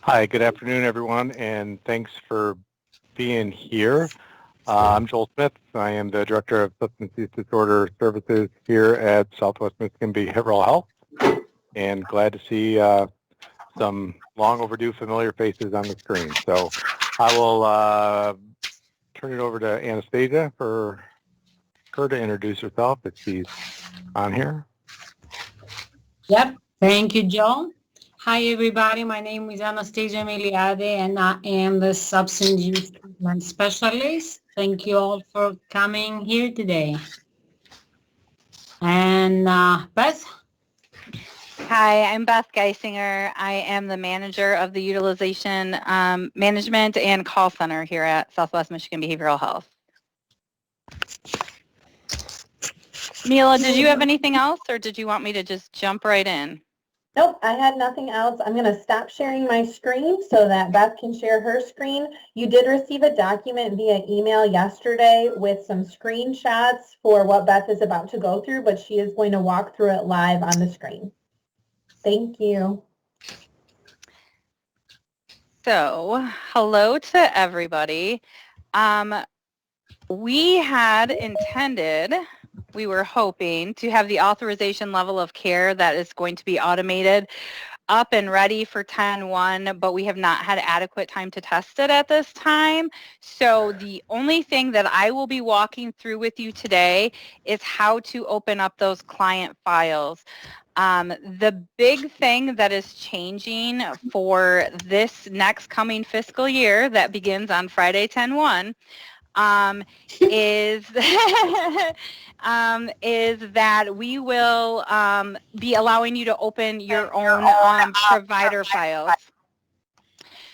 Hi, good afternoon, everyone, and thanks for being here. I'm Joel Smith. I am the Director of Substance Use Disorder Services here at Southwest Michigan Behavioral Health, and glad to see some long overdue familiar faces on the screen. So I will turn it over to Anastasia for her to introduce herself if she's on here. Yep. Thank you, Joel. Hi, everybody. My name is Anastasia Miliade, and I am the substance use treatment specialist. Thank you all for coming here today. And Beth? Hi, I'm Beth Geisinger. I am the manager of the utilization management and call center here at Southwest Michigan Behavioral Health. Mila, did you have anything else, or did you want me to just jump right in? Nope, I had nothing else. I'm going to stop sharing my screen so that Beth can share her screen. You did receive a document via email yesterday with some screenshots for what Beth is about to go through, but she is going to walk through it live on the screen. Thank you. So, hello to everybody. We had intended, we were hoping to have the authorization level of care that is going to be automated up and ready for 10/1, but we have not had adequate time to test it at this time. So the only thing that I will be walking through with you today is how to open up those client files. The big thing that is changing for this next coming fiscal year that begins on Friday 10/1 is that we will be allowing you to open your own provider files.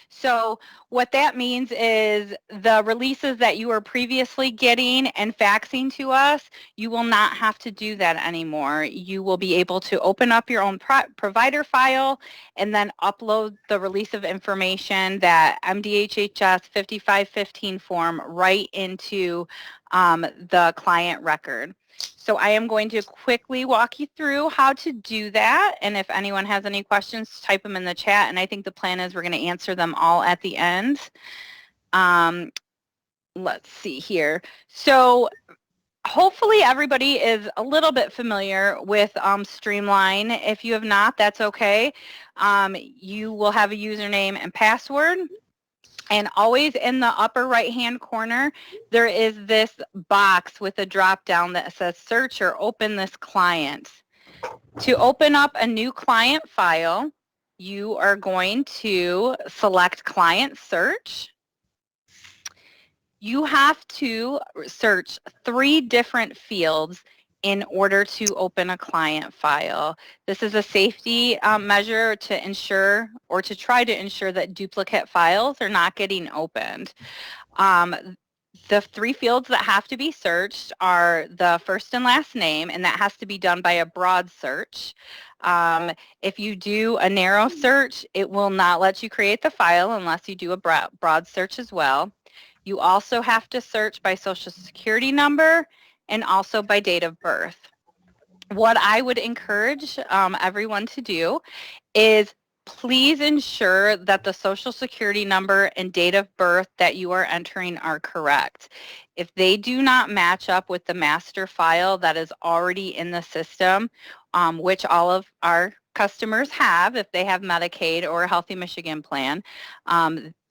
So what that means is the releases that you were previously getting and faxing to us, you will not have to do that anymore. You will be able to open up your own provider file and then upload the release of information, that MDHHS 5515 form, right into the client record. So I am going to quickly walk you through how to do that, and if anyone has any questions, type them in the chat, and I think the plan is we're going to answer them all at the end. Let's see here. So hopefully everybody is a little bit familiar with Streamline. If you have not, that's okay. You will have a username and password. And always in the upper right-hand corner, there is this box with a drop-down that says search or open this client. To open up a new client file, you are going to select client search. You have to search 3 different fields in order to open a client file. This is a safety measure to ensure, or to try to ensure, that duplicate files are not getting opened. The 3 fields that have to be searched are the first and last name, and that has to be done by a broad search. If you do a narrow search, it will not let you create the file unless you do a broad search as well. You also have to search by social security number and also by date of birth. What I would encourage everyone to do is please ensure that the social security number and date of birth that you are entering are correct. If they do not match up with the master file that is already in the system, which all of our customers have if they have Medicaid or a Healthy Michigan plan,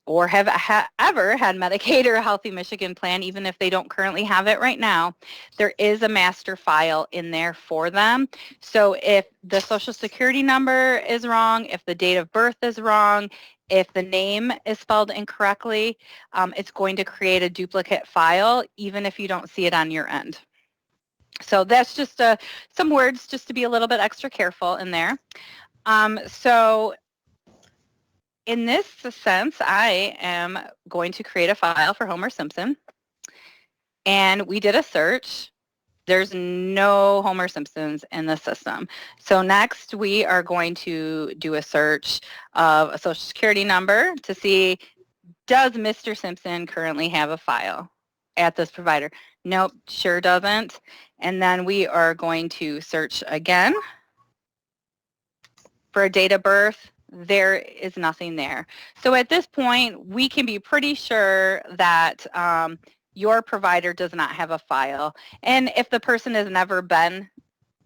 or have ever had Medicaid or a Healthy Michigan plan, even if they don't currently have it right now, there is a master file in there for them. So if the social security number is wrong, if the date of birth is wrong, if the name is spelled incorrectly, it's going to create a duplicate file, even if you don't see it on your end. So that's just some words just to be a little bit extra careful in there. So in this sense, I am going to create a file for Homer Simpson, and we did a search. There's no Homer Simpsons in the system. So next we are going to do a search of a social security number to see, does Mr. Simpson currently have a file at this provider? Nope, sure doesn't. And then we are going to search again. for a date of birth, there is nothing there. So at this point, we can be pretty sure that your provider does not have a file. And if the person has never been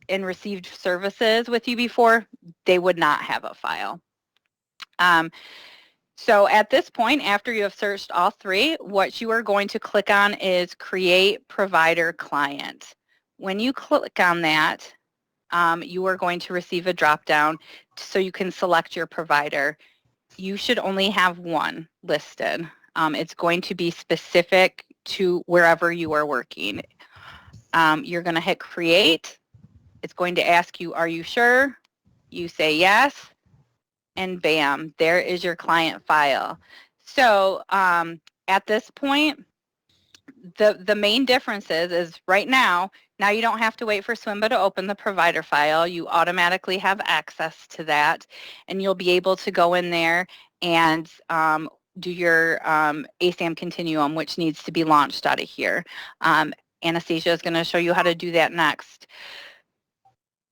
and received services with you before, they would not have a file. So at this point, after you have searched all three, what you are going to click on is Create Provider Client. When you click on that, you are going to receive a drop-down so you can select your provider. You should only have one listed. It's going to be specific to wherever you are working. You're going to hit Create. It's going to ask you, are you sure? You say yes, and bam, there is your client file. So at this point, the main difference is right now you don't have to wait for SWMBH to open the provider file. You automatically have access to that, and you'll be able to go in there and do your ASAM continuum, which needs to be launched out of here. Anastasia is going to show you how to do that next.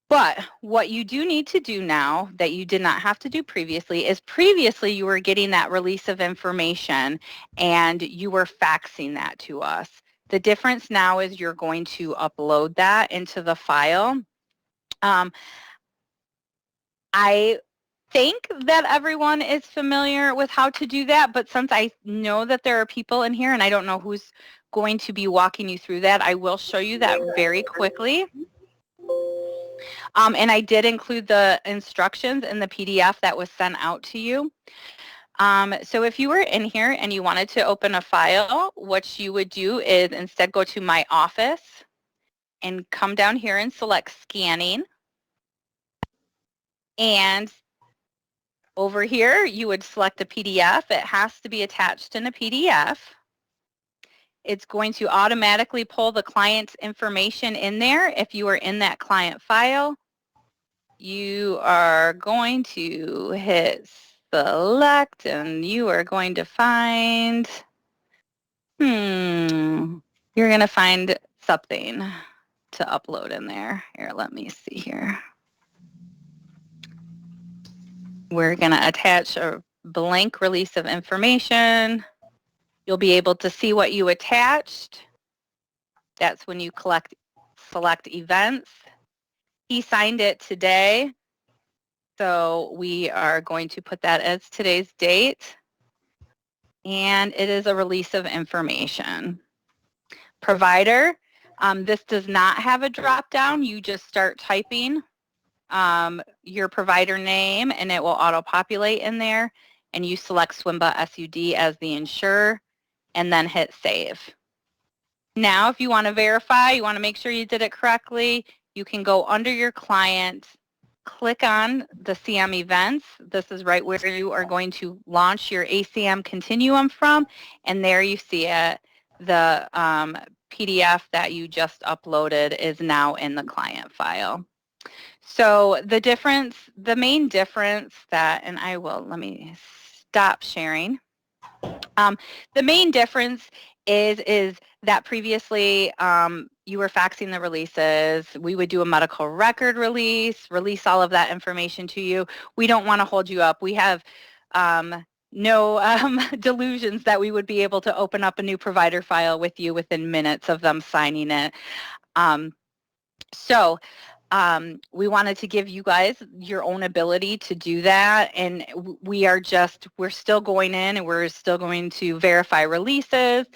But what you do need to do now that you did not have to do previously is previously you were getting that release of information and you were faxing that to us. The difference now is you're going to upload that into the file. I think that everyone is familiar with how to do that, but since I know that there are people in here and I don't know who's going to be walking you through that, I will show you that very quickly. And I did include the instructions in the PDF that was sent out to you. So if you were in here and you wanted to open a file, what you would do is instead go to My Office and come down here and select Scanning. And over here, you would select a PDF. It has to be attached in a PDF. It's going to automatically pull the client's information in there. If you are in that client file, you are going to hit select and you are going to find, you're going to find something to upload in there. Here, let me see here. We're going to attach a blank release of information. You'll be able to see what you attached. That's when you select events. He signed it today, so we are going to put that as today's date. And it is a release of information. Provider, this does not have a drop-down. You just start typing your provider name and it will auto-populate in there, and you select SWMBH SUD as the insurer and then hit save. Now if you want to verify, you want to make sure you did it correctly, you can go under your client, click on the CM events. This is right where you are going to launch your ACM continuum from, and there you see it. The PDF that you just uploaded is now in the client file. So the main difference that, and let me stop sharing. The main difference is that previously you were faxing the releases. We would do a medical record release all of that information to you. We don't want to hold you up. We have no delusions that we would be able to open up a new provider file with you within minutes of them signing it. We wanted to give you guys your own ability to do that, and we're still going in and we're still going to verify releases.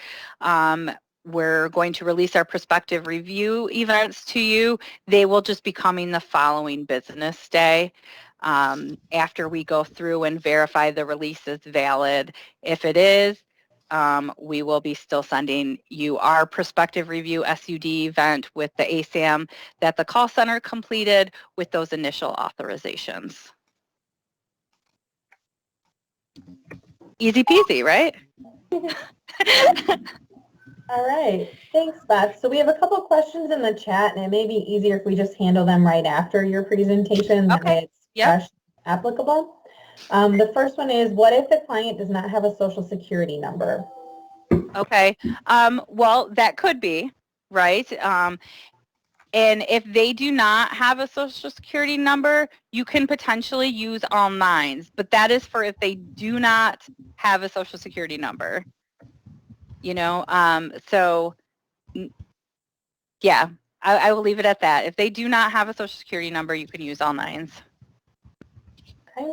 We're going to release our prospective review events to you. They will just be coming the following business day after we go through and verify the release is valid. If it is, we will be still sending you our prospective review SUD event with the ASAM that the call center completed with those initial authorizations. Easy peasy, right? All right, thanks, Beth. So we have a couple questions in the chat, and it may be easier if we just handle them right after your presentation. Okay. It's applicable. The first one is, what if the client does not have a social security number? Okay, well, that could be, right? And if they do not have a social security number, you can potentially use all nines, but that is for if they do not have a social security number. You know, so yeah, I will leave it at that. If they do not have a social security number, you can use all nines. Okay.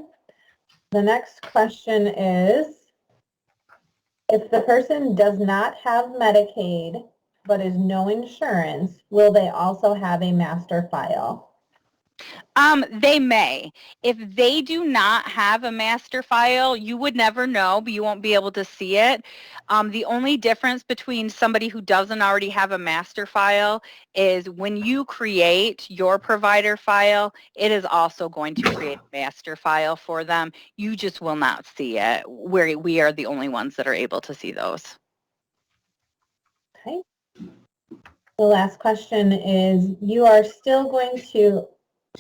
The next question is, if the person does not have Medicaid but is no insurance, will they also have a master file? They may. If they do not have a master file, you would never know, but you won't be able to see it. The only difference between somebody who doesn't already have a master file is when you create your provider file, it is also going to create a master file for them. You just will not see it. We are the only ones that are able to see those. Okay. The last question is, you are still going to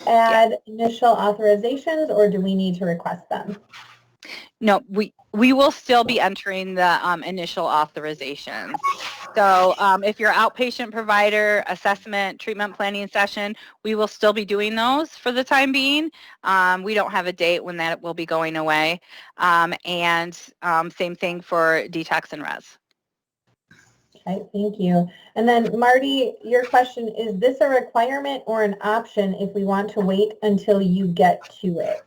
add initial authorizations, or do we need to request them? No, we will still be entering the initial authorizations. So if your outpatient provider assessment treatment planning session, we will still be doing those for the time being. We don't have a date when that will be going away. And same thing for detox and res. Okay, thank you. And then Marty, your question, is this a requirement or an option if we want to wait until you get to it?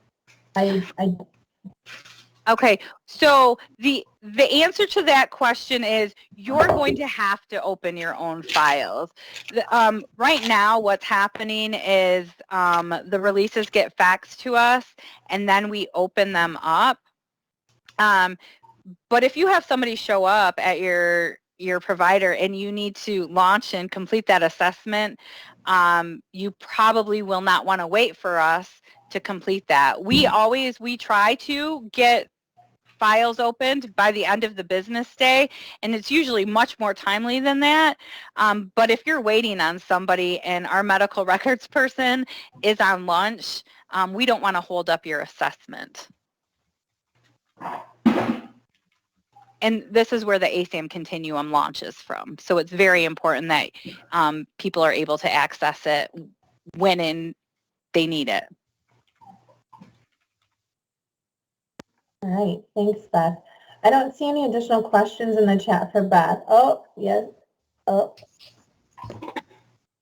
Okay, so the answer to that question is you're going to have to open your own files. Right now, what's happening is the releases get faxed to us, and then we open them up. But if you have somebody show up at your provider and you need to launch and complete that assessment, you probably will not want to wait for us to complete that. We try to get files opened by the end of the business day, and it's usually much more timely than that. But if you're waiting on somebody and our medical records person is on lunch, we don't want to hold up your assessment. And this is where the ASAM continuum launches from. So it's very important that people are able to access it when they need it. All right, thanks, Beth. I don't see any additional questions in the chat for Beth. Oh, yes. Oh.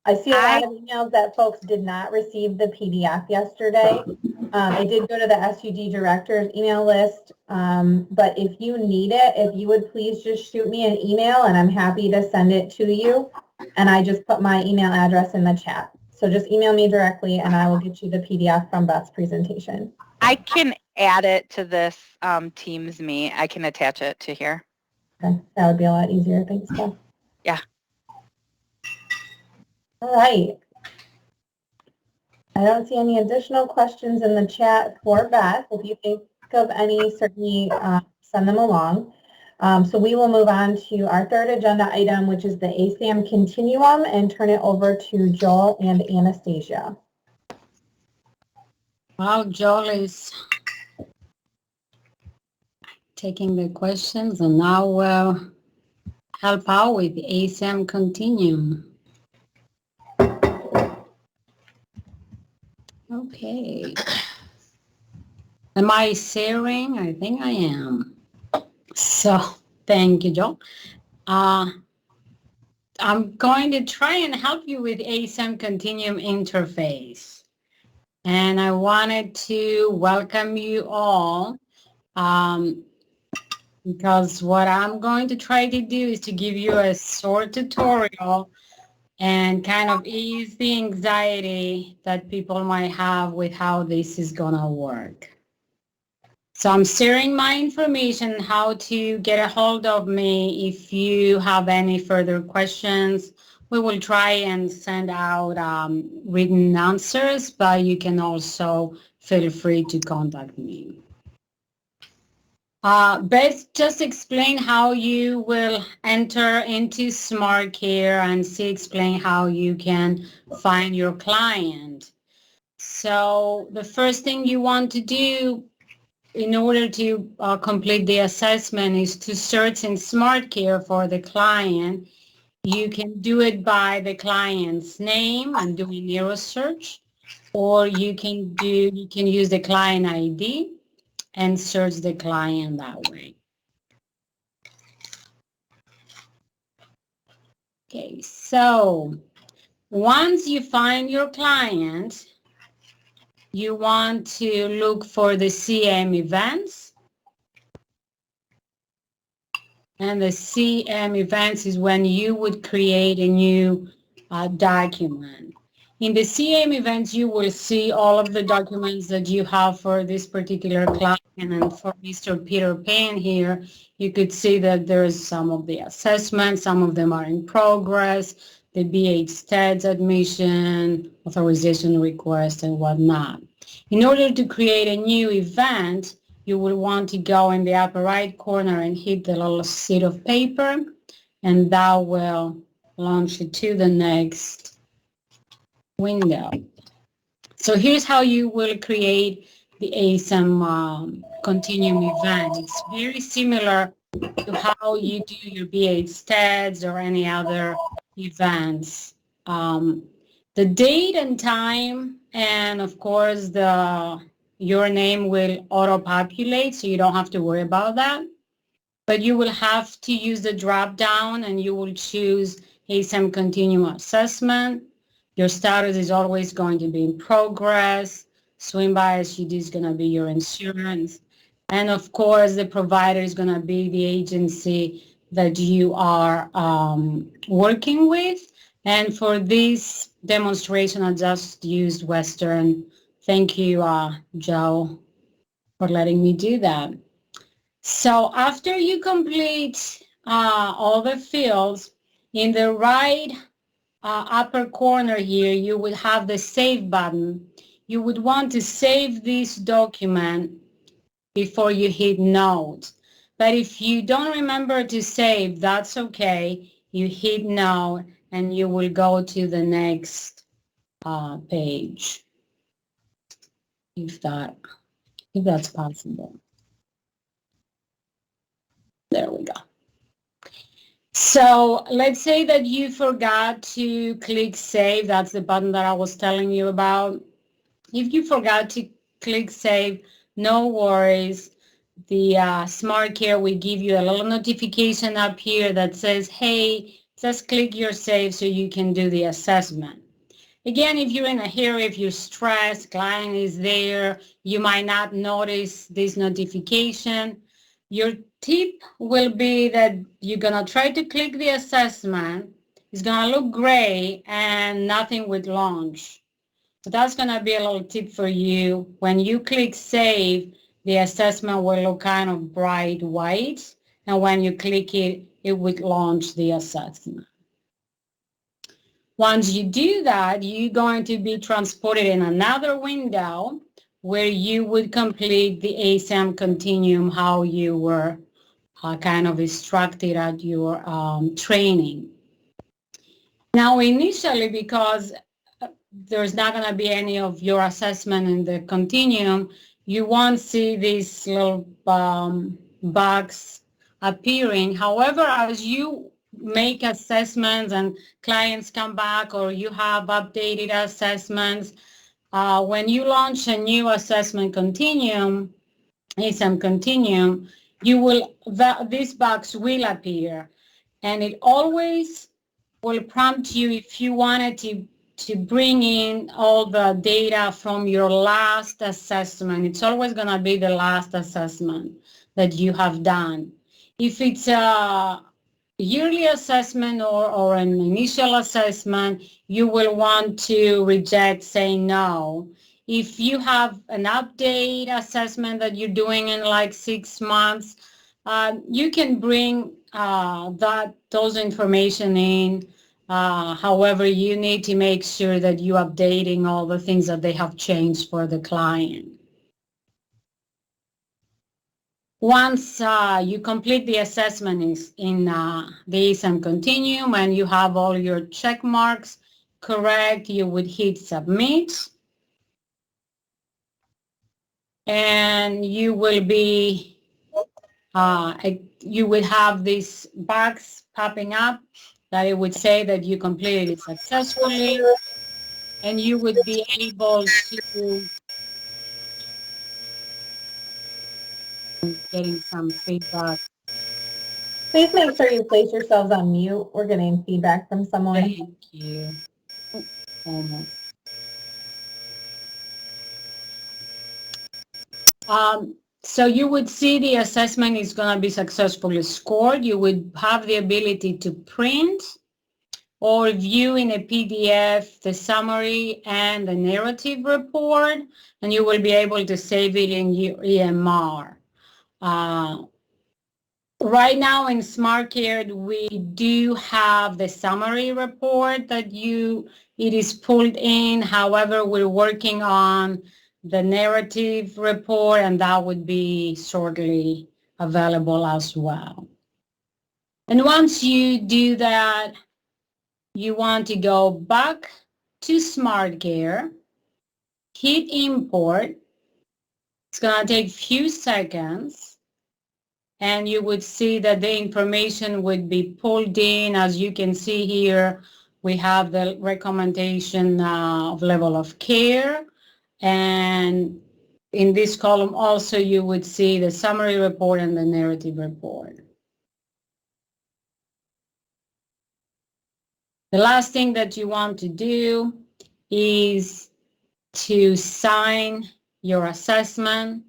I see a lot of emails that folks did not receive the PDF yesterday. It did go to the SUD director's email list, but if you need it, if you would please just shoot me an email and I'm happy to send it to you. And I just put my email address in the chat. So just email me directly and I will get you the PDF from Beth's presentation. I can add it to this Teams Meet. I can attach it to here. Okay, that would be a lot easier. Thanks, Beth. Yeah. All right. I don't see any additional questions in the chat for Beth. If you think of any, certainly send them along. So we will move on to our third agenda item, which is the ASAM continuum, and turn it over to Joel and Anastasia. Well, Joel is taking the questions, and now we'll help out with the ASAM continuum. Okay. Am I sharing? I think I am. So, thank you, Joel. I'm going to try and help you with ASAM Continuum interface. And I wanted to welcome you all because what I'm going to try to do is to give you a short tutorial and kind of ease the anxiety that people might have with how this is gonna work. So I'm sharing my information, how to get a hold of me. If you have any further questions, we will try and send out written answers, but you can also feel free to contact me. Beth just explain how you will enter into SmartCare, and she explained how you can find your client. So the first thing you want to do in order to complete the assessment is to search in SmartCare for the client. You can do it by the client's name and do a narrow search, or you can use the client ID and search the client that way. Okay, so once you find your client, you want to look for the CM events. And the CM events is when you would create a new document. In the CM events, you will see all of the documents that you have for this particular client. And for Mr. Peter Pan here, you could see that there's some of the assessments, some of them are in progress, the BH stats admission, authorization request, and whatnot. In order to create a new event, you will want to go in the upper right corner and hit the little sheet of paper, and that will launch you to the next window. So here's how you will create the ASAM Continuum event. It's very similar to how you do your BH stats or any other events. The date and time, and of course your name will auto-populate, so you don't have to worry about that. But you will have to use the drop-down, and you will choose ASAM Continuum Assessment. Your status is always going to be in progress. SWMBH UD is going to be your insurance. And of course, the provider is going to be the agency that you are working with. And for this demonstration, I just used Western. Thank you, Joe, for letting me do that. So after you complete all the fields, in the right upper corner here, you would have the Save button. You would want to save this document before you hit Note. But if you don't remember to save, that's okay. You hit Note, and you will go to the next page, if that's possible. There we go. So let's say that you forgot to click Save. That's the button that I was telling you about. If you forgot to click Save, no worries. The SmartCare will give you a little notification up here that says, hey, just click your save so you can do the assessment. Again, if you're in a hurry, if you're stressed, client is there, you might not notice this notification. Your tip will be that you're going to try to click the assessment. It's going to look gray and nothing would launch. So that's going to be a little tip for you. When you click Save, the assessment will look kind of bright white. And when you click it, it would launch the assessment. Once you do that, you're going to be transported in another window where you would complete the ASAM Continuum, how you were kind of instructed at your training. Now, initially, because there's not going to be any of your assessment in the Continuum, you won't see this little box appearing. However, as you make assessments and clients come back, or you have updated assessments, when you launch a new assessment Continuum, ASAM Continuum, this box will appear, and it always will prompt you if you wanted to bring in all the data from your last assessment. It's always going to be the last assessment that you have done. If it's a yearly assessment or an initial assessment, you will want to reject, say no. If you have an update assessment that you're doing in like 6 months, you can bring those information in. However, you need to make sure that you're updating all the things that they have changed for the client. Once you complete the assessment in the ASAM Continuum and you have all your check marks correct, you would hit Submit. And you will be, you will have this box popping up that it would say that you completed it successfully, and you would be able to getting some feedback. Please make sure you place yourselves on mute. We're getting feedback from someone. Thank you. Almost. So you would see the assessment is going to be successfully scored. You would have the ability to print or view in a PDF the summary and the narrative report, and you will be able to save it in your EMR. Right now in SmartCare, we do have the summary report that it is pulled in. However, we're working on the narrative report, and that would be shortly available as well. And once you do that, you want to go back to SmartCare, hit import. It's going to take a few seconds, and you would see that the information would be pulled in. As you can see here, we have the recommendation of level of care, and in this column also you would see the summary report and the narrative report. The last thing that you want to do is to sign your assessment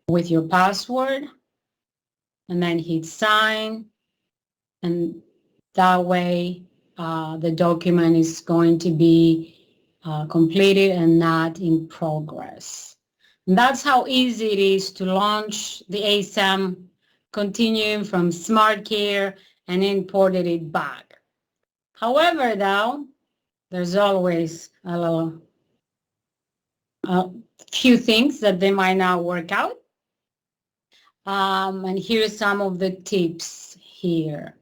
with your password, and then hit sign, and that way the document is going to be completed and not in progress. And that's how easy it is to launch the ASAM Continuum from SmartCare and imported it back. However, though, there's always a few things that they might not work out. And here's some of the tips here.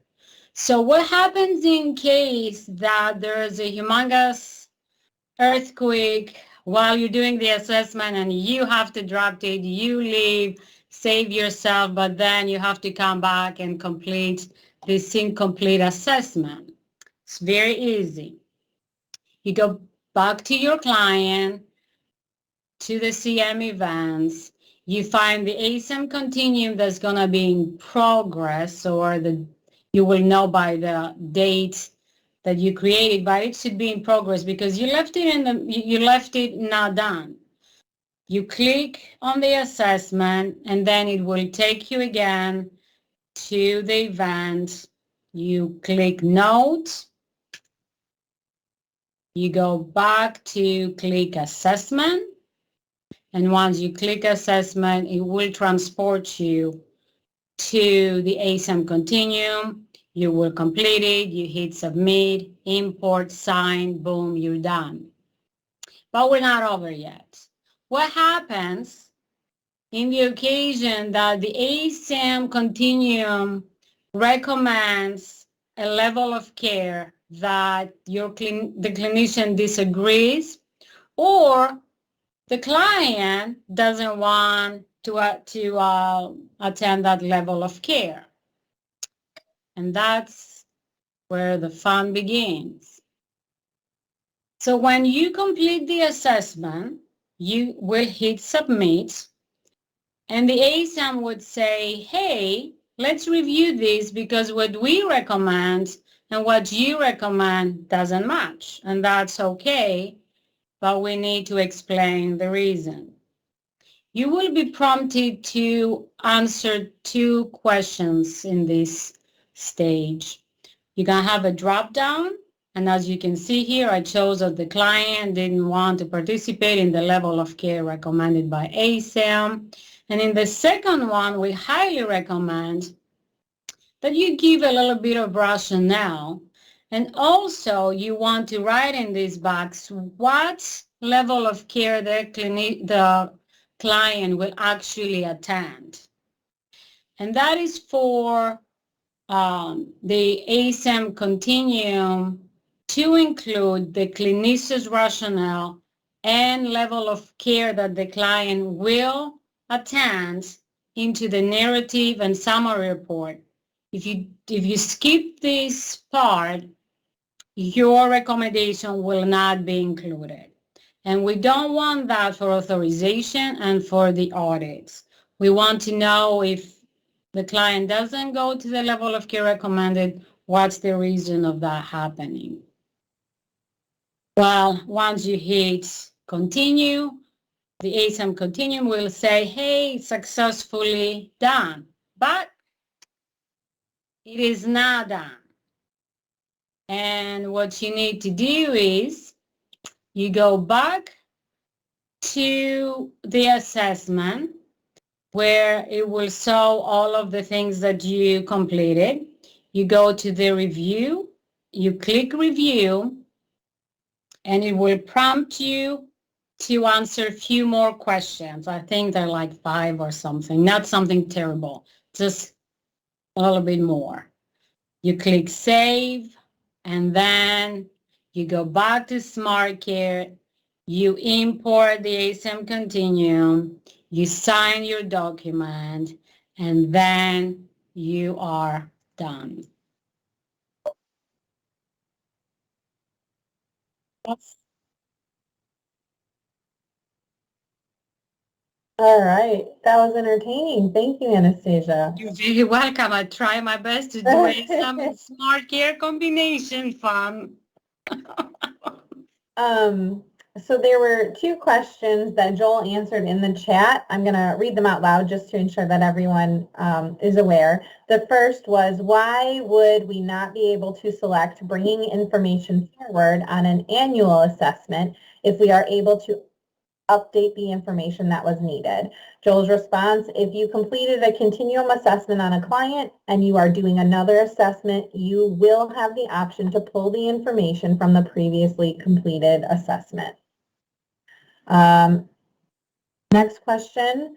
So what happens in case that there's a humongous earthquake while you're doing the assessment and you have to drop it, you leave, save yourself, but then you have to come back and complete this incomplete assessment? It's very easy. You go back to your client, to the CM events, you find the ASAM Continuum that's going to be in progress, or you will know by the date that you created, but it should be in progress because you left it not done. You click on the assessment, and then it will take you again to the event. You click Note. You go back to click Assessment. And once you click Assessment, it will transport you to the ASAM Continuum. You will complete it. You hit Submit, Import, Sign, boom, you're done. But we're not over yet. What happens in the occasion that the ASAM Continuum recommends a level of care that the clinician disagrees, or the client doesn't want to attend that level of care? And that's where the fun begins. So when you complete the assessment, you will hit Submit, and the ASAM would say, hey, let's review this because what we recommend and what you recommend doesn't match. And that's okay, but we need to explain the reason. You will be prompted to answer 2 questions in this stage. You're going to have a drop-down, and as you can see here, I chose that the client didn't want to participate in the level of care recommended by ASAM. And in the second one, we highly recommend that you give a little bit of rationale. And also, you want to write in this box what level of care the client will actually attend. And that is for the ASAM Continuum to include the clinician's rationale and level of care that the client will attend into the narrative and summary report. If you skip this part, your recommendation will not be included. And we don't want that for authorization and for the audits. We want to know if the client doesn't go to the level of care recommended, what's the reason of that happening? Well, once you hit continue, the ASAM continuum will say, hey, successfully done, but it is not done. And what you need to do is you go back to the assessment where it will show all of the things that you completed. You go to the review, you click review, and it will prompt you to answer a few more questions. I think they're like 5 or something, not something terrible, just a little bit more. You click save, and then you go back to SmartCare, you import the ASAM Continuum, you sign your document, and then you are done. All right. That was entertaining. Thank you, Anastasia. You're very welcome. I try my best to do ASAM and SmartCare combination fun. So there were 2 questions that Joel answered in the chat. I'm going to read them out loud just to ensure that everyone is aware. The first was, why would we not be able to select bringing information forward on an annual assessment if we are able to update the information that was needed? Joel's response, if you completed a continuum assessment on a client and you are doing another assessment, you will have the option to pull the information from the previously completed assessment. Next question,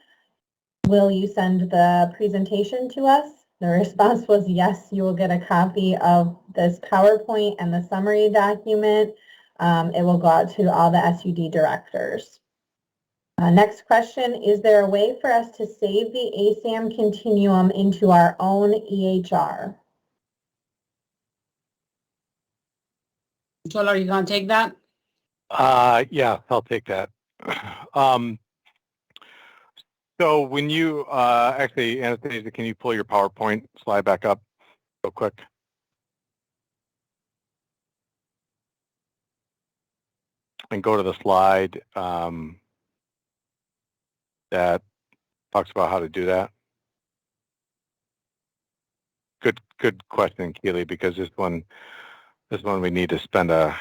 will you send the presentation to us? The response was yes, you will get a copy of this PowerPoint and the summary document. It will go out to all the SUD directors. Next question, is there a way for us to save the ASAM continuum into our own EHR? Joel, are you going to take that? Yeah, I'll take that. So when you, actually, Anastasia, can you pull your PowerPoint slide back up real quick? And go to the slide that talks about how to do that. Good question, Keely, because this one we need to spend a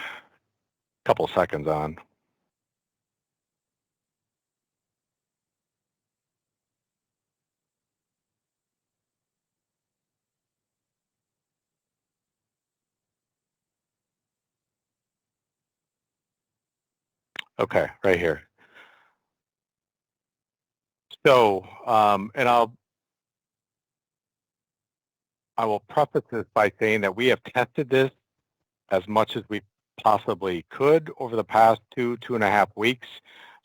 couple seconds on. Okay, right here. So, and I will preface this by saying that we have tested this as much as we possibly could over the past 2.5 weeks.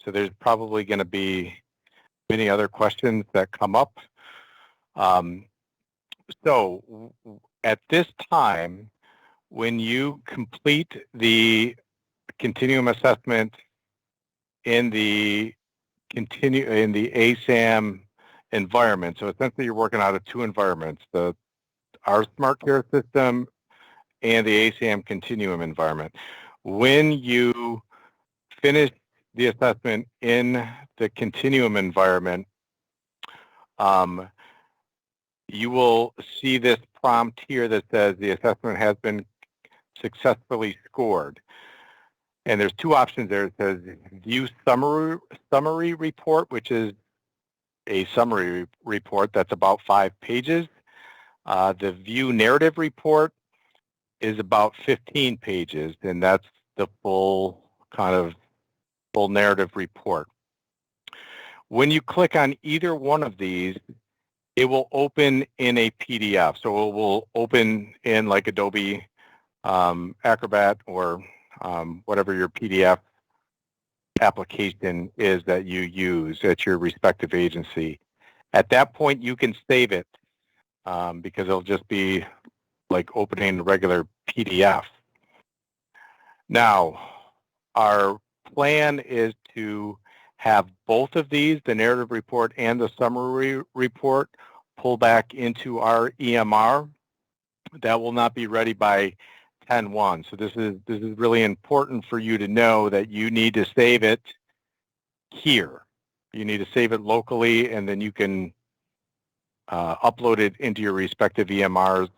So there's probably going to be many other questions that come up. So at this time, when you complete the continuum assessment in the ASAM environment, so essentially you're working out of 2 environments, our SmartCare system and the ASAM continuum environment. When you finish the assessment in the continuum environment, you will see this prompt here that says the assessment has been successfully scored. And there's 2 options there. It says view summary report, which is a summary report that's about 5 pages. The view narrative report is about 15 pages, and that's the full narrative report. When you click on either one of these, it will open in a PDF. So it will open in like Adobe Acrobat or whatever your PDF application is that you use at your respective agency. At that point, you can save it because it'll just be like opening a regular PDF. Now, our plan is to have both of these, the narrative report and the summary report, pull back into our EMR. That will not be ready by 10/1. So this is really important for you to know that you need to save it here. You need to save it locally, and then you can upload it into your respective EMRs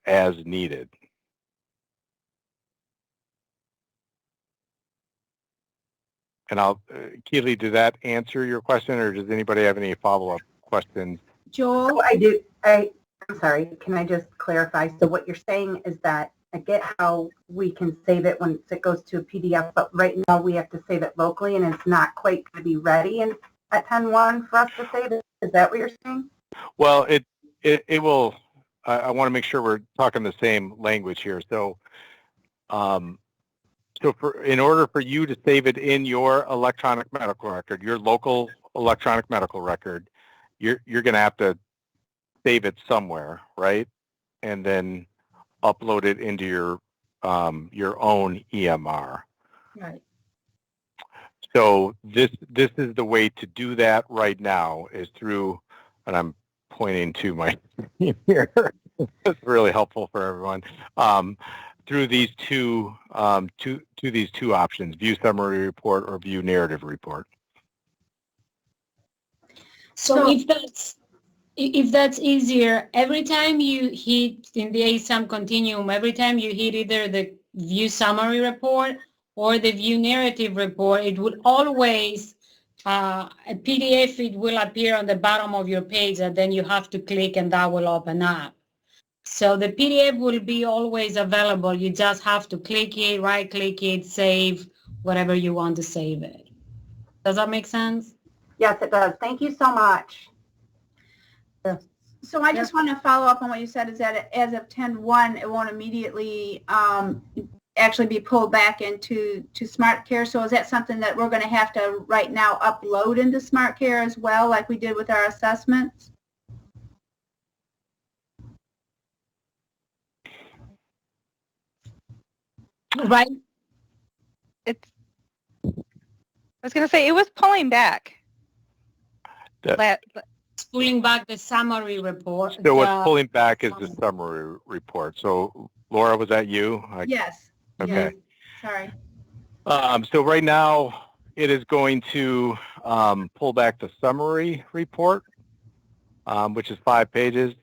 as needed. And Keely, did that answer your question, or does anybody have any follow-up questions? Joel? I'm sorry, can I just clarify? So what you're saying is that I get how we can save it once it goes to a PDF, but right now we have to save it locally and it's not quite going to be ready at 10/1 for us to save it? Is that what you're saying? Well, it will, I want to make sure we're talking the same language here. So, in order for you to save it in your electronic medical record, your local electronic medical record, you're going to have to save it somewhere, right? And then upload it into your own EMR. Right. So this is the way to do that right now, is through, and I'm pointing to my screen here. It's really helpful for everyone. Through these two options: view summary report or view narrative report. So if that's easier, every time you hit in the ASAM continuum, every time you hit either the view summary report or the view narrative report, it will always, a PDF, it will appear on the bottom of your page, and then you have to click and that will open up. So the PDF will be always available. You just have to click it, right click it, save whatever you want to save it. Does that make sense? Yes, it does. Thank you so much. So I just want to follow up on what you said, is that as of 10/1, it won't immediately actually be pulled back into SmartCare. So is that something that we're going to have to right now upload into SmartCare as well, like we did with our assessments? Right. I was going to say, it was pulling back. It's pulling back the summary report. So what's pulling back is the summary report. So Laura, was that you? Yes. Okay. Yes. Sorry. So right now it is going to pull back the summary report, which is 5 pages.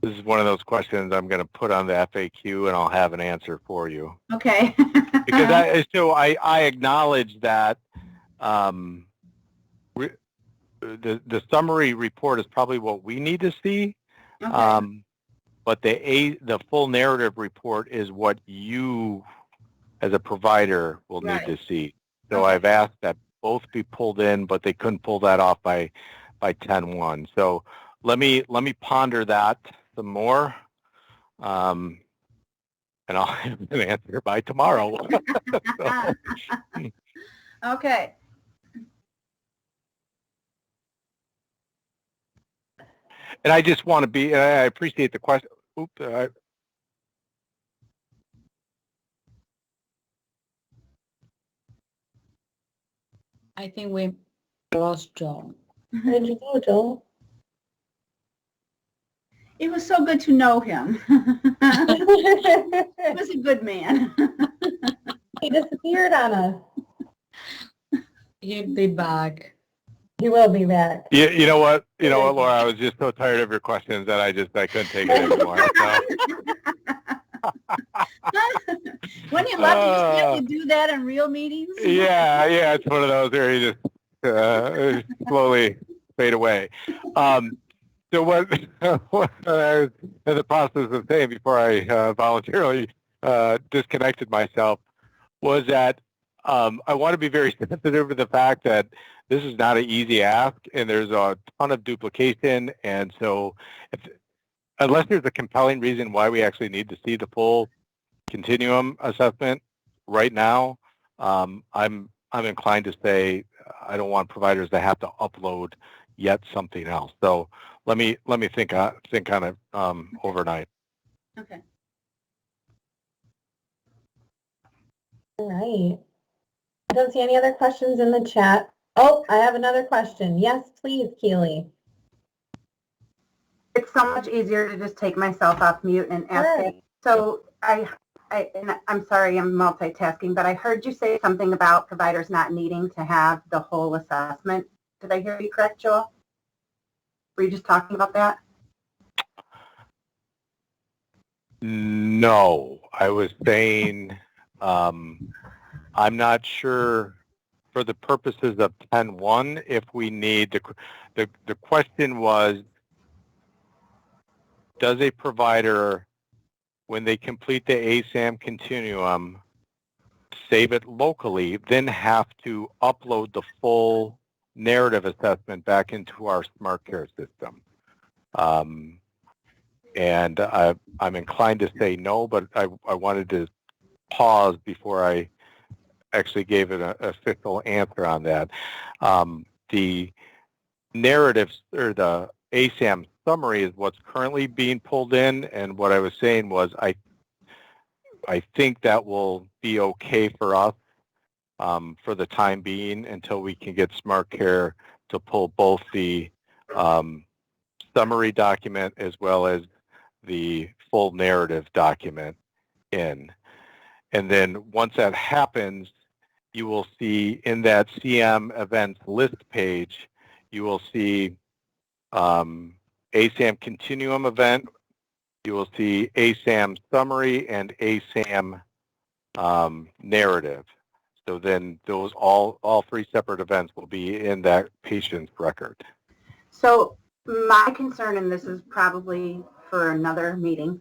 This is one of those questions I'm going to put on the FAQ, and I'll have an answer for you. Okay. Because I acknowledge that the summary report is probably what we need to see, Okay. but the full narrative report is what you, as a provider, will need to see. So Okay. I've asked that both be pulled in, but they couldn't pull that off by 10/1. So let me ponder that some more, and I'll have an answer by tomorrow. So. Okay. And I just want to be, I appreciate the question. Oops. I think we lost Joel. Where did you go, Joel? It was so good to know him. He was a good man. He disappeared on us. He'll be back. He will be back. You know what, Laura, I was just so tired of your questions that I couldn't take it anymore. So. Wouldn't you love to just be able to do that in real meetings? Yeah, it's one of those where you just slowly fade away. So what I was in the process of saying before I voluntarily disconnected myself was that I want to be very sensitive to the fact that this is not an easy ask, and there's a ton of duplication. And so unless there's a compelling reason why we actually need to see the full continuum assessment right now, I'm inclined to say I don't want providers to have to upload yet something else. So let me think on it overnight. Okay. All right. I don't see any other questions in the chat. Oh, I have another question. Yes, please, Keely. It's so much easier to just take myself off mute and ask Sure. it. So and I'm sorry, I'm multitasking, but I heard you say something about providers not needing to have the whole assessment. Did I hear you correct, Joel? Were you just talking about that? No, I was saying I'm not sure for the purposes of 10.1 if we need the question was, does a provider, when they complete the ASAM continuum, save it locally, then have to upload the full narrative assessment back into our smart care system? And I'm inclined to say no, but I wanted to pause before I actually gave it an official answer on that. The narratives or the ASAM summary is what's currently being pulled in, and what I was saying was I think that will be okay for us for the time being until we can get Smart Care to pull both the summary document as well as the full narrative document in. And then once that happens, you will see in that CM events list page, you will see ASAM continuum event, you will see ASAM summary and ASAM narrative. So then those all three separate events will be in that patient's record. So my concern, and this is probably for another meeting,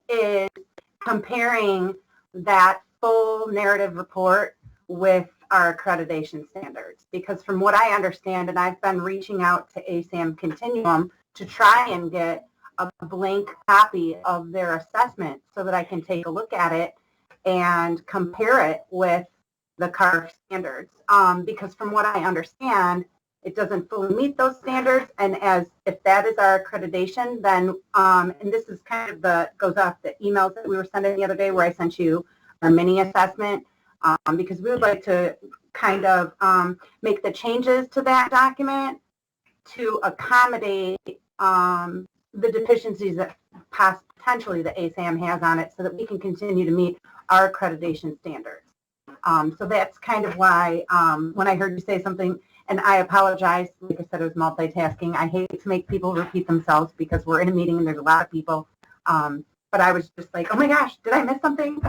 is comparing that full narrative report with our accreditation standards. Because from what I understand, and I've been reaching out to ASAM Continuum to try and get a blank copy of their assessment so that I can take a look at it and compare it with the CARF standards. Because from what I understand, it doesn't fully meet those standards, and if that is our accreditation, then and this is kind of goes off the emails that we were sending the other day where I sent you our mini assessment, because we would like to kind of make the changes to that document to accommodate the deficiencies that potentially the ASAM has on it, so that we can continue to meet our accreditation standards. So that's kind of why when I heard you say something, and I apologize, like I said, it was multitasking. I hate to make people repeat themselves because we're in a meeting and there's a lot of people. But I was just like, oh my gosh, did I miss something?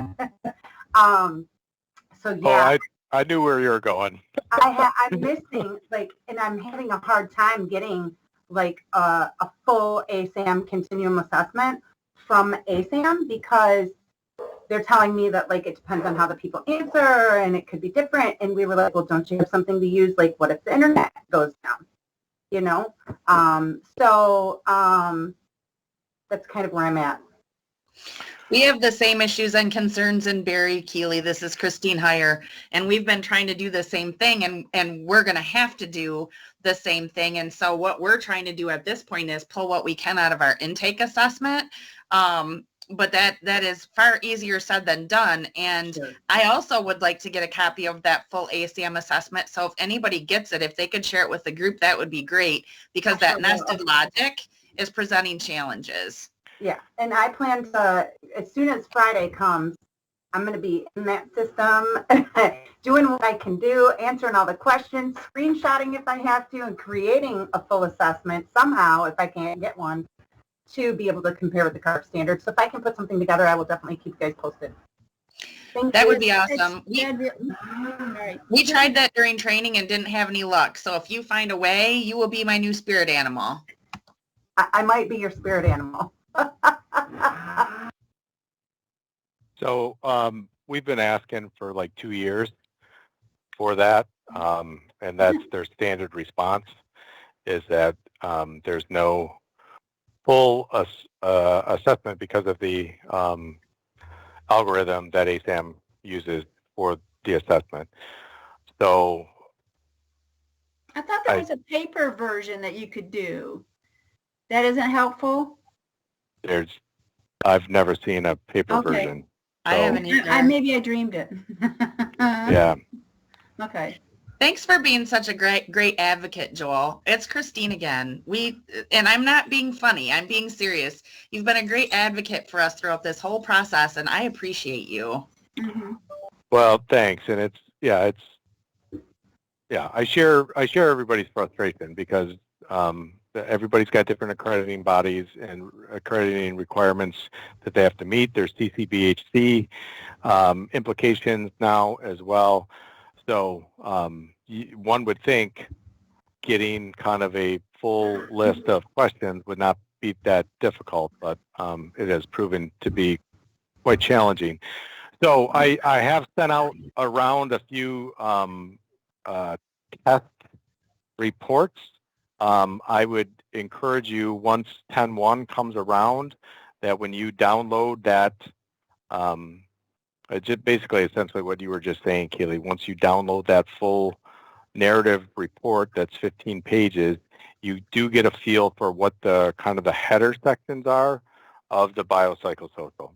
So yeah. Oh, I knew where you were going. I'm missing, and I'm having a hard time getting a full ASAM continuum assessment from ASAM, because they're telling me that it depends on how the people answer and it could be different. And we were like, well, don't you have something to use? What if the internet goes down? So that's kind of where I'm at. We have the same issues and concerns in Barry, Keely. This is Christine Heyer, and we've been trying to do the same thing, and we're going to have to do the same thing. And so what we're trying to do at this point is pull what we can out of our intake assessment. But that is far easier said than done. And sure. I also would like to get a copy of that full ASAM assessment. So if anybody gets it, if they could share it with the group, that would be great, because that nested logic is presenting challenges. Yeah, and I plan to, as soon as Friday comes, I'm going to be in that system, doing what I can do, answering all the questions, screenshotting if I have to, and creating a full assessment somehow, if I can't get one, to be able to compare with the CARF standards. So if I can put something together, I will definitely keep you guys posted. That would be awesome. We tried that during training and didn't have any luck. So if you find a way, you will be my new spirit animal. I might be your spirit animal. So we've been asking for 2 years for that, and that's their standard response, is that there's no full assessment because of the algorithm that ASAM uses for the assessment. So I thought there was a paper version that you could do. That isn't helpful? I've never seen a paper Okay. version. I So, haven't either. Maybe I dreamed it. yeah. Okay. Thanks for being such a great advocate, Joel. It's Christine again. And I'm not being funny. I'm being serious. You've been a great advocate for us throughout this whole process, and I appreciate you. Mm-hmm. Well, thanks. And I share everybody's frustration because everybody's got different accrediting bodies and accrediting requirements that they have to meet. There's CCBHC implications now as well. So one would think getting kind of a full list of questions would not be that difficult, but it has proven to be quite challenging. So I have sent out around a few test reports. I would encourage you, once 10.1 comes around, that when you download that, just basically essentially what you were just saying, Keely, once you download that full narrative report that's 15 pages, you do get a feel for what the kind of the header sections are of the biopsychosocial.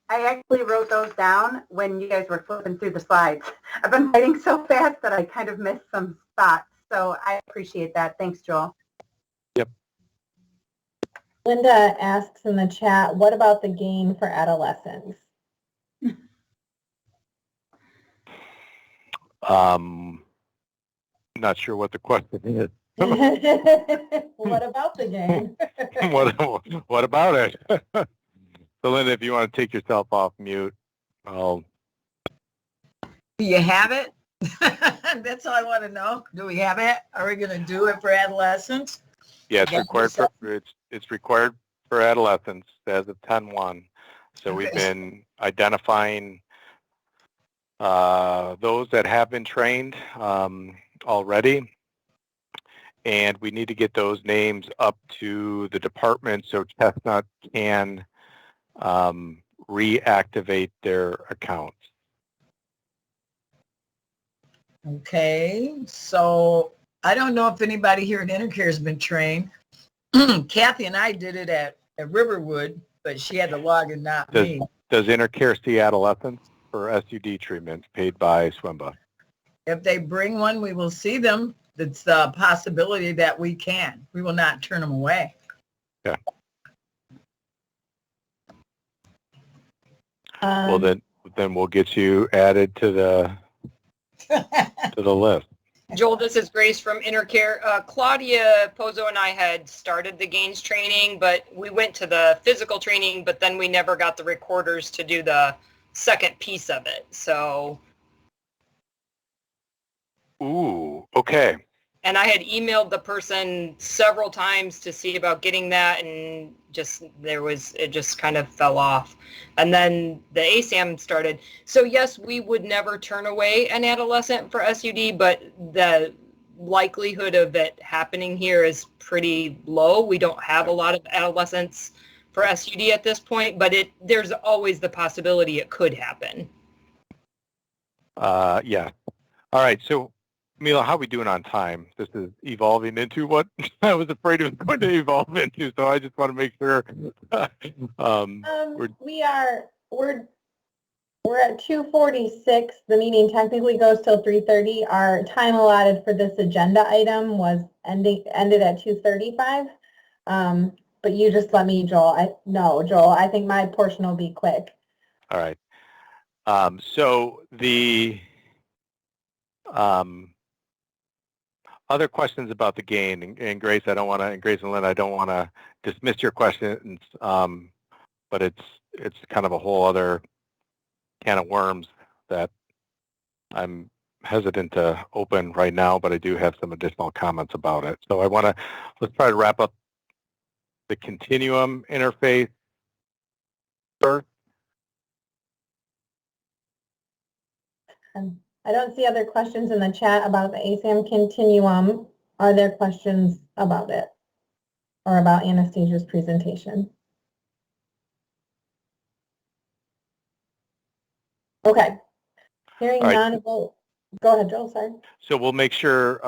I actually wrote those down when you guys were flipping through the slides. I've been writing so fast that I kind of missed some spots. So I appreciate that. Thanks, Joel. Yep. Linda asks in the chat, what about the gain for adolescents? Not sure what the question is. What about the gain? What about it? So Linda, if you want to take yourself off mute, Do you have it? That's all I want to know. Do we have it? Are we going to do it for adolescents? yeah, it's required for adolescents as of 10.1. So we've been identifying those that have been trained already, and we need to get those names up to the department so Chestnut can reactivate their accounts. Okay, so I don't know if anybody here at Intercare has been trained. Kathy and I did it at Riverwood, but she had to log in, not me. Does Intercare see adolescents for SUD treatment paid by SWMBH? If they bring one, we will see them. It's a possibility that we can. We will not turn them away. Yeah. Well, then we'll get you added to the list. Joel, this is Grace from Intercare. Claudia Pozo and I had started the gains training, but we went to the physical training, but then we never got the recorders to do the second piece of it. So. Ooh, okay. And I had emailed the person several times to see about getting that, and it just kind of fell off. And then the ASAM started. So yes, we would never turn away an adolescent for SUD, but the likelihood of it happening here is pretty low. We don't have a lot of adolescents for SUD at this point, but there's always the possibility it could happen. Yeah. All right. So, Mila, how are we doing on time? This is evolving into what I was afraid it was going to evolve into. So I just want to make sure. We're at 2:46. The meeting technically goes till 3:30. Our time allotted for this agenda item was ended at 2:35. But you just let me, Joel. Joel, I think my portion will be quick. All right. So the other questions about the gain, and Grace, Grace and Lynn, I don't want to dismiss your questions, but it's kind of a whole other can of worms that I'm hesitant to open right now, but I do have some additional comments about it. So let's try to wrap up the continuum interface first. I don't see other questions in the chat about the ASAM continuum. Are there questions about it or about Anastasia's presentation? Okay. Hearing All right. none, go ahead, Joel, sorry. So we'll make sure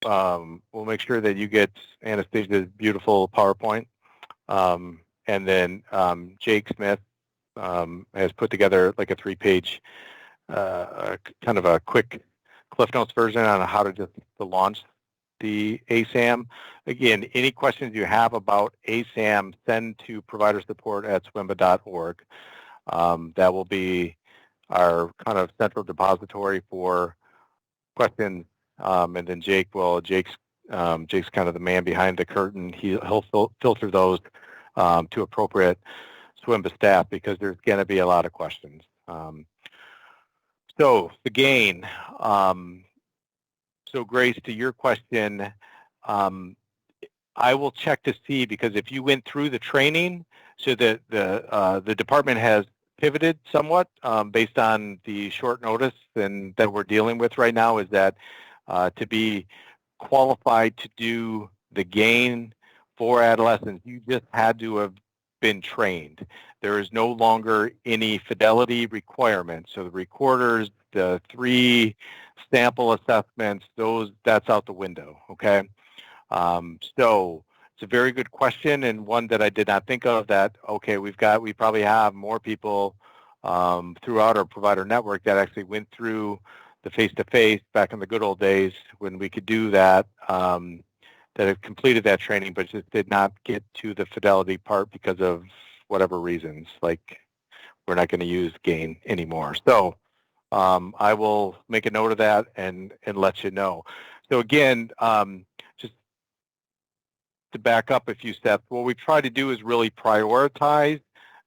that you get Anastasia's beautiful PowerPoint, and then Jake Smith has put together like a 3-page kind of a quick Cliff Notes version on how to launch the ASAM. Again, any questions you have about ASAM, send to providersupport@swimba.org. That will be our kind of central depository for questions, and then Jake's kind of the man behind the curtain. He'll filter those to appropriate SWMBA staff because there's going to be a lot of questions. So the gain. So Grace, to your question, I will check to see, because if you went through the training, so that the department has pivoted somewhat based on the short notice and that we're dealing with right now, is that to be qualified to do the gain for adolescents, you just had to have been trained. There is no longer any fidelity requirements. So the recorders, the 3 sample assessments, that's out the window, okay? So it's a very good question, and one that I did not think of, that, okay, we probably have more people throughout our provider network that actually went through the face-to-face back in the good old days when we could do that, that have completed that training, but just did not get to the fidelity part because of whatever reasons, like we're not going to use gain anymore. So I will make a note of that and let you know. So again, just to back up a few steps, what we try to do is really prioritize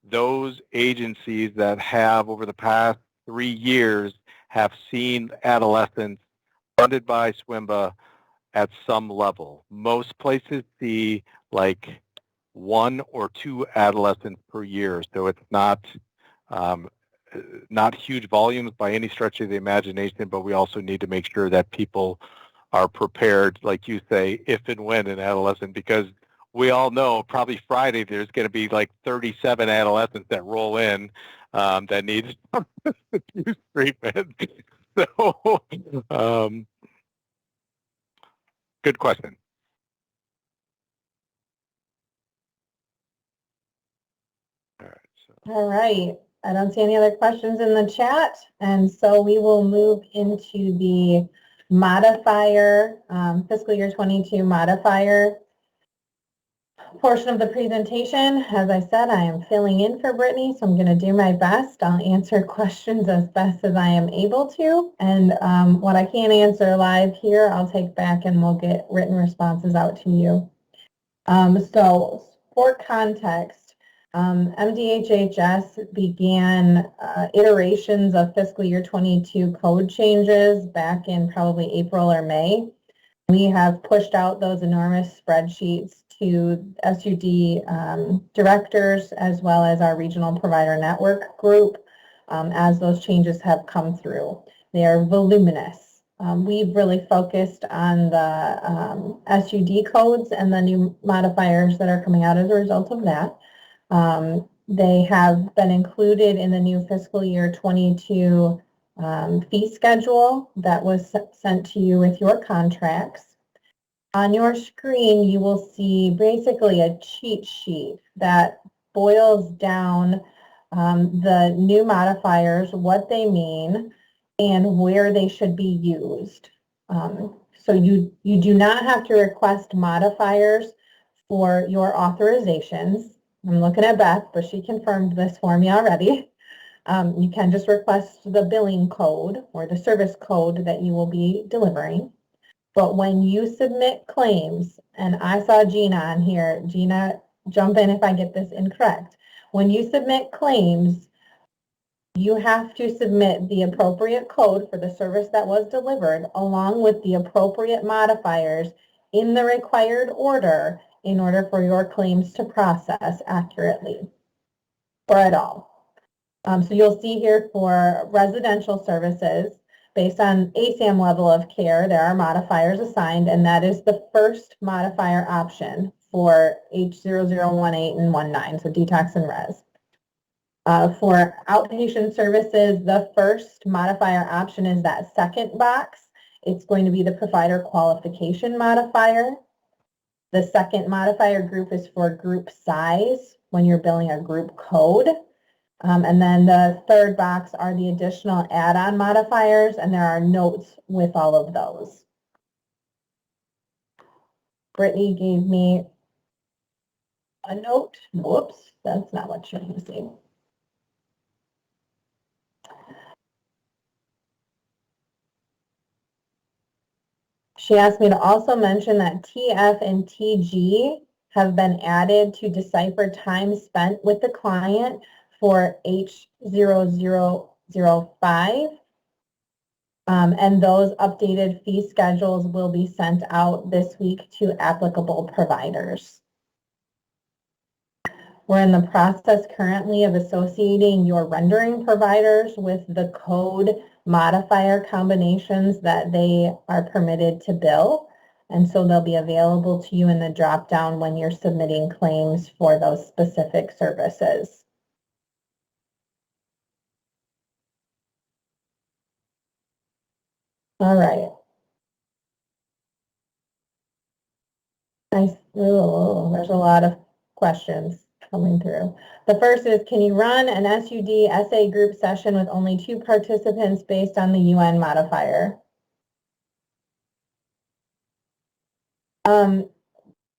those agencies that have, over the past 3 years, have seen adolescents funded by SWMBA at some level. Most places see like 1 or 2 adolescents per year, so it's not huge volumes by any stretch of the imagination, but we also need to make sure that people are prepared, like you say, if and when an adolescent, because we all know probably Friday there's going to be like 37 adolescents that roll in that need abuse treatment. So, good question. All right. I don't see any other questions in the chat, and so we will move into the modifier, fiscal year 22 modifier portion of the presentation. As I said, I am filling in for Brittany, so I'm going to do my best. I'll answer questions as best as I am able to, and what I can't answer live here, I'll take back and we'll get written responses out to you. So for context, MDHHS began iterations of fiscal year 22 code changes back in probably April or May. We have pushed out those enormous spreadsheets to SUD directors as well as our regional provider network group as those changes have come through. They are voluminous. We've really focused on the SUD codes and the new modifiers that are coming out as a result of that. They have been included in the new fiscal year 22 fee schedule that was sent to you with your contracts. On your screen, you will see basically a cheat sheet that boils down the new modifiers, what they mean, and where they should be used. So you do not have to request modifiers for your authorizations. I'm looking at Beth, but she confirmed this for me already. You can just request the billing code or the service code that you will be delivering. But when you submit claims, and I saw Gina on here, Gina, jump in if I get this incorrect. When you submit claims, you have to submit the appropriate code for the service that was delivered along with the appropriate modifiers in the required order in order for your claims to process accurately or at all. So you'll see here for residential services, based on ASAM level of care, there are modifiers assigned, and that is the first modifier option for H0018 and 19, so detox and res. For outpatient services, the first modifier option is that second box. It's going to be the provider qualification modifier. The second modifier group is for group size when you're billing a group code. And then the third box are the additional add-on modifiers, and there are notes with all of those. Brittany gave me a note. Whoops, that's not what you're using. She asked me to also mention that TF and TG have been added to decipher time spent with the client for H0005. And those updated fee schedules will be sent out this week to applicable providers. We're in the process currently of associating your rendering providers with the code modifier combinations that they are permitted to bill. And so they'll be available to you in the drop-down when you're submitting claims for those specific services. All right. Oh, there's a lot of questions coming through. The first is, can you run an SUD SA group session with only 2 participants based on the UN modifier? I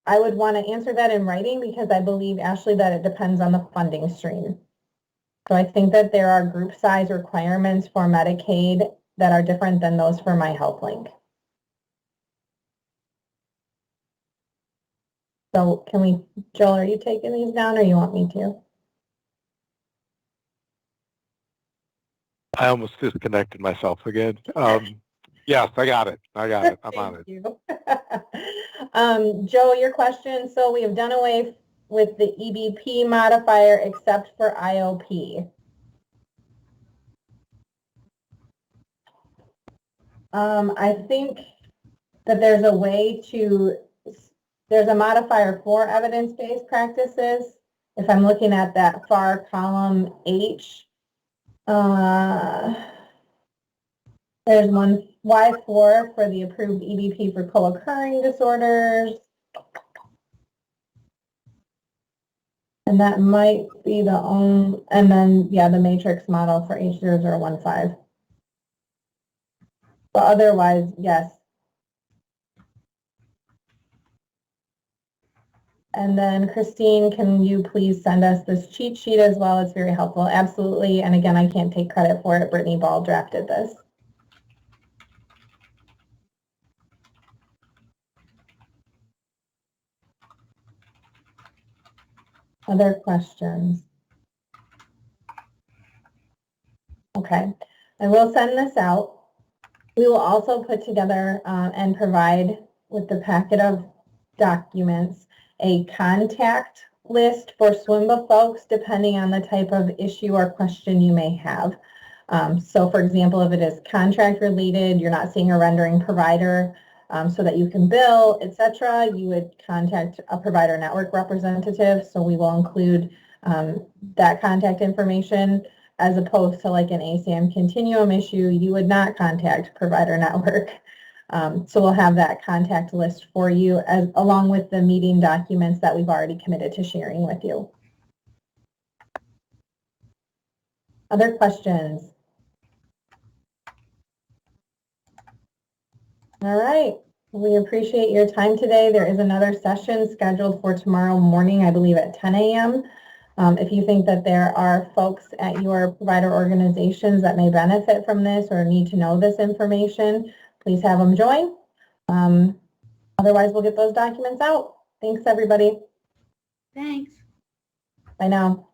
would want to answer that in writing because I believe, Ashley, that it depends on the funding stream. So I think that there are group size requirements for Medicaid that are different than those for MyHealthLink. So can we, Joel, are you taking these down or you want me to? I almost disconnected myself again. Yes, I got it. I'm on it. Joe, your question. So we have done away with the EBP modifier except for IOP. I think that there's a way to, there's a modifier for evidence-based practices. If I'm looking at that far column H, there's one Y4 for the approved EBP for co-occurring disorders. And that might be the only, and then, yeah, the matrix model for H0015. But otherwise, yes. And then Christine, can you please send us this cheat sheet as well? It's very helpful. Absolutely. And again, I can't take credit for it. Brittany Ball drafted this. Other questions? Okay, I will send this out. We will also put together and provide with the packet of documents a contact list for SWMBH folks depending on the type of issue or question you may have. So for example, if it is contract related, you're not seeing a rendering provider so that you can bill, etc., you would contact a provider network representative. So we will include that contact information. As opposed to like an ASAM continuum issue, you would not contact provider network. So we'll have that contact list for you as along with the meeting documents that we've already committed to sharing with you. Other questions? All right, we appreciate your time today. There is another session scheduled for tomorrow morning, I believe at 10 a.m. If you think that there are folks at your provider organizations that may benefit from this or need to know this information, please have them join. Otherwise, we'll get those documents out. Thanks, everybody. Thanks. Bye now.